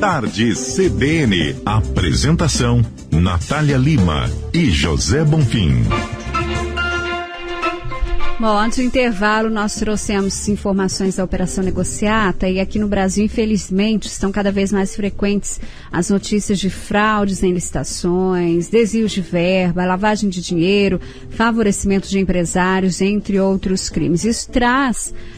Tarde CBN. Apresentação: Natália Lima e José Bonfim. Bom, antes do intervalo, nós trouxemos informações da Operação Negociata e aqui no Brasil, infelizmente, estão cada vez mais frequentes as notícias de fraudes em licitações, desvios de verba, lavagem de dinheiro, favorecimento de empresários, entre outros crimes. Isso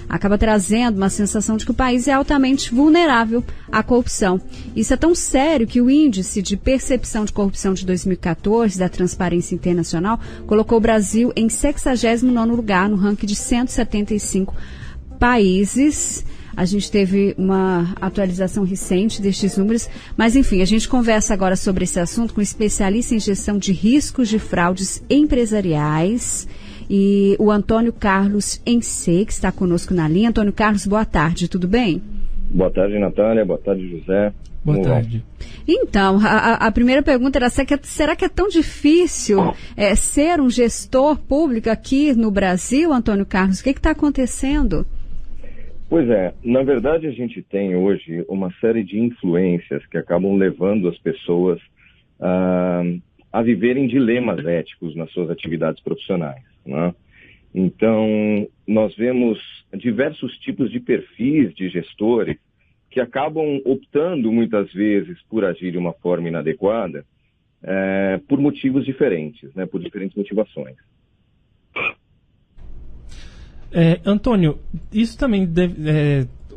acaba trazendo uma sensação de que o país é altamente vulnerável à corrupção. Isso é tão sério que o Índice de Percepção de Corrupção de 2014 da Transparência Internacional colocou o Brasil em 69º lugar no ranking de 175 países. A gente teve uma atualização recente destes números, mas enfim, a gente conversa agora sobre esse assunto com um especialista em gestão de riscos de fraudes empresariais e o Antônio Carlos Ensê, que está conosco na linha. Antônio Carlos, boa tarde, tudo bem? Boa tarde, Natália. Boa tarde, José. Boa tarde. Então, a primeira pergunta era, será que é tão difícil ser um gestor público aqui no Brasil, Antônio Carlos? O que está acontecendo? Pois é, na verdade a gente tem hoje uma série de influências que acabam levando as pessoas a viverem dilemas éticos nas suas atividades profissionais, né? Então, nós vemos diversos tipos de perfis de gestores que acabam optando muitas vezes por agir de uma forma inadequada por motivos diferentes, né, por diferentes motivações. Antônio, isso também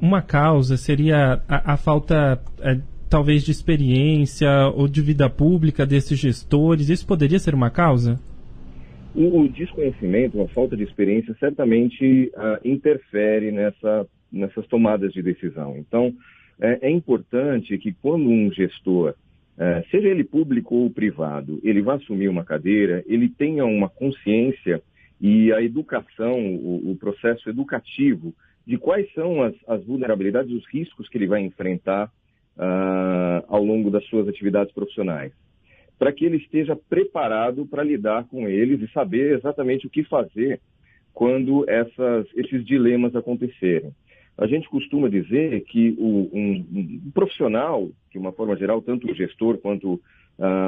uma causa seria a falta talvez de experiência ou de vida pública desses gestores. Isso poderia ser uma causa? O desconhecimento, a falta de experiência certamente interfere nessas tomadas de decisão. Então, é importante que quando um gestor, seja ele público ou privado, ele vai assumir uma cadeira, ele tenha uma consciência e a educação, o processo educativo de quais são as vulnerabilidades, os riscos que ele vai enfrentar ao longo das suas atividades profissionais, para que ele esteja preparado para lidar com eles e saber exatamente o que fazer quando esses dilemas acontecerem. A gente costuma dizer que um profissional, de uma forma geral, tanto o gestor quanto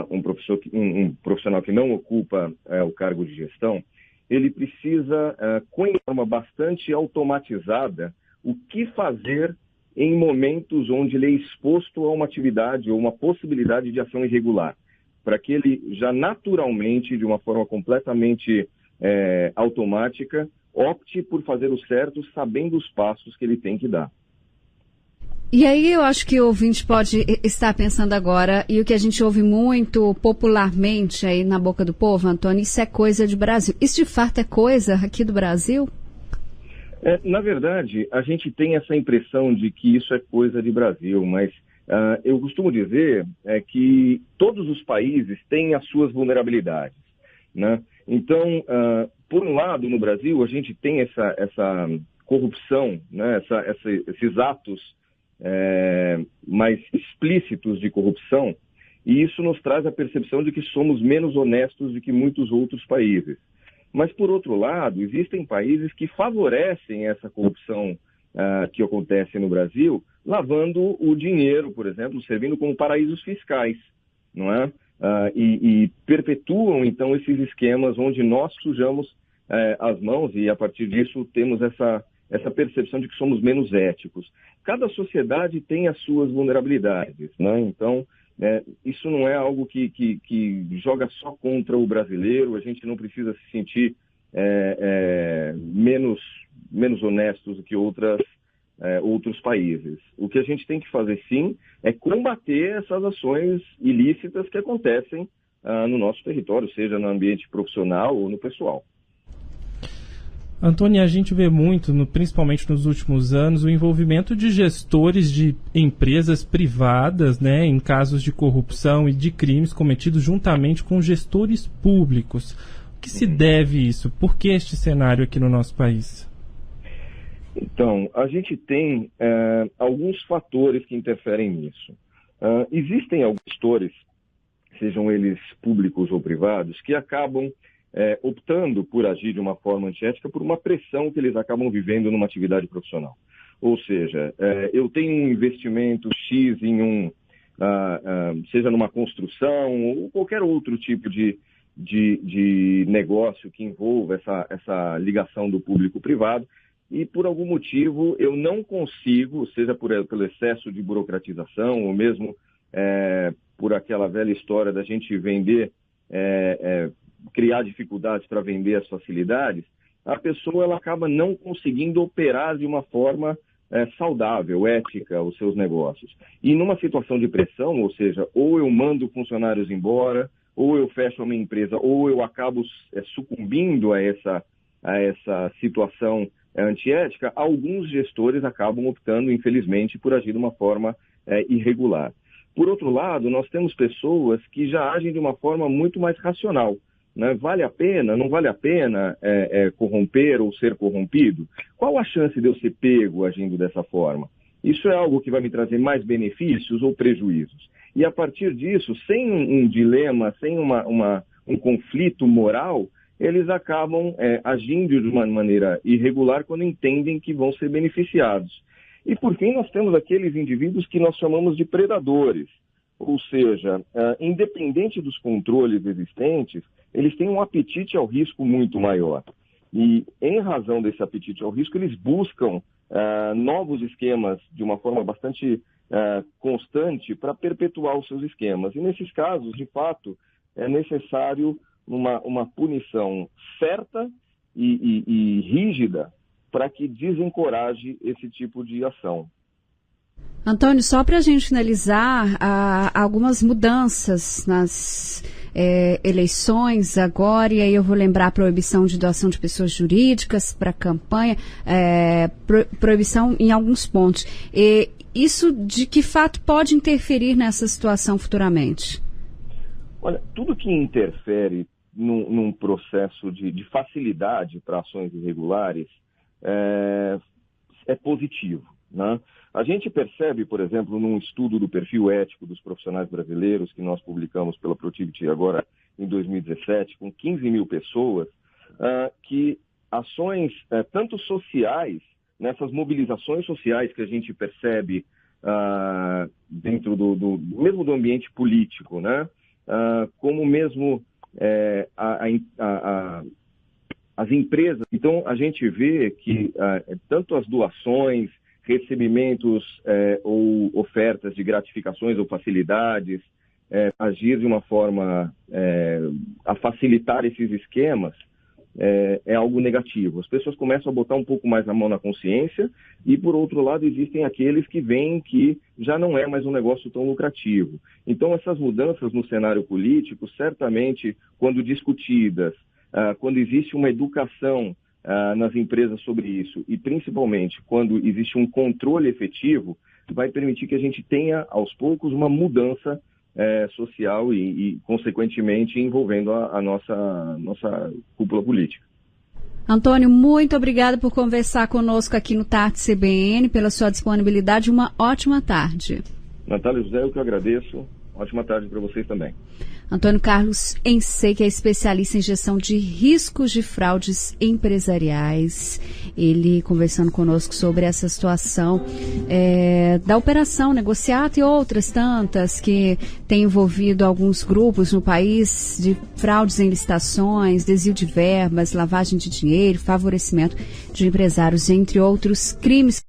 um profissional que não ocupa o cargo de gestão, ele precisa, com uma forma bastante automatizada, o que fazer em momentos onde ele é exposto a uma atividade ou uma possibilidade de ação irregular, para que ele já naturalmente, de uma forma completamente automática, opte por fazer o certo, sabendo os passos que ele tem que dar. E aí eu acho que o ouvinte pode estar pensando agora, e o que a gente ouve muito popularmente aí na boca do povo, Antônio, isso é coisa de Brasil. Isso de fato é coisa aqui do Brasil? Na verdade, a gente tem essa impressão de que isso é coisa de Brasil, mas eu costumo dizer que todos os países têm as suas vulnerabilidades, né? Então, por um lado, no Brasil, a gente tem essa corrupção, né? Esses atos mais explícitos de corrupção, e isso nos traz a percepção de que somos menos honestos do que muitos outros países. Mas, por outro lado, existem países que favorecem essa corrupção que acontece no Brasil, lavando o dinheiro, por exemplo, servindo como paraísos fiscais, não é? E perpetuam, então, esses esquemas onde nós sujamos as mãos e, a partir disso, temos essa percepção de que somos menos éticos. Cada sociedade tem as suas vulnerabilidades, né? Então, isso não é algo que joga só contra o brasileiro. A gente não precisa se sentir menos honestos do que outros países. O que a gente tem que fazer, sim, é combater essas ações ilícitas que acontecem no nosso território, seja no ambiente profissional ou no pessoal. Antônio, a gente vê muito, principalmente nos últimos anos, o envolvimento de gestores de empresas privadas, né, em casos de corrupção e de crimes cometidos juntamente com gestores públicos. O que se deve isso? Por que este cenário aqui no nosso país? Então, a gente tem alguns fatores que interferem nisso. Existem alguns gestores, sejam eles públicos ou privados, que acabam optando por agir de uma forma antiética por uma pressão que eles acabam vivendo numa atividade profissional. Ou seja, eu tenho um investimento X em seja numa construção ou qualquer outro tipo de negócio que envolva essa ligação do público-privado, e por algum motivo eu não consigo, seja pelo excesso de burocratização ou mesmo por aquela velha história da gente vender, criar dificuldades para vender as facilidades, a pessoa ela acaba não conseguindo operar de uma forma saudável, ética, os seus negócios. E numa situação de pressão, ou seja, ou eu mando funcionários embora, ou eu fecho a minha empresa, ou eu acabo sucumbindo a essa situação antiética, alguns gestores acabam optando, infelizmente, por agir de uma forma irregular. Por outro lado, nós temos pessoas que já agem de uma forma muito mais racional. Né? Vale a pena, não vale a pena corromper ou ser corrompido? Qual a chance de eu ser pego agindo dessa forma? Isso é algo que vai me trazer mais benefícios ou prejuízos? E a partir disso, sem um dilema, sem um conflito moral, eles acabam agindo de uma maneira irregular quando entendem que vão ser beneficiados. E, por fim, nós temos aqueles indivíduos que nós chamamos de predadores. Ou seja, independente dos controles existentes, eles têm um apetite ao risco muito maior. E, em razão desse apetite ao risco, eles buscam novos esquemas de uma forma bastante constante para perpetuar os seus esquemas. E, nesses casos, de fato, é necessário uma punição certa e rígida para que desencoraje esse tipo de ação. Antônio, só para a gente finalizar, algumas mudanças nas eleições agora, e aí eu vou lembrar a proibição de doação de pessoas jurídicas para campanha, proibição em alguns pontos. Isso de que fato pode interferir nessa situação futuramente? Olha, tudo que interfere num processo de facilidade para ações irregulares é positivo, né? A gente percebe, por exemplo, num estudo do perfil ético dos profissionais brasileiros que nós publicamos pela Protivity agora em 2017, com 15 mil pessoas, que ações tanto sociais, nessas mobilizações sociais que a gente percebe dentro mesmo do ambiente político, né? Como mesmo as empresas. Então, a gente vê que tanto as doações, recebimentos ou ofertas de gratificações ou facilidades, agir de uma forma a facilitar esses esquemas, é algo negativo. As pessoas começam a botar um pouco mais a mão na consciência e, por outro lado, existem aqueles que veem que já não é mais um negócio tão lucrativo. Então, essas mudanças no cenário político, certamente, quando discutidas, quando existe uma educação nas empresas sobre isso e, principalmente, quando existe um controle efetivo, vai permitir que a gente tenha, aos poucos, uma mudança social e, consequentemente, envolvendo a nossa cúpula política. Antônio, muito obrigada por conversar conosco aqui no Tarde CBN, pela sua disponibilidade. Uma ótima tarde. Natália José, eu que agradeço. Ótima tarde para vocês também. Antônio Carlos Ensei, que é especialista em gestão de riscos de fraudes empresariais. Ele conversando conosco sobre essa situação da Operação Negociata e outras tantas que tem envolvido alguns grupos no país de fraudes em licitações, desvio de verbas, lavagem de dinheiro, favorecimento de empresários, entre outros crimes.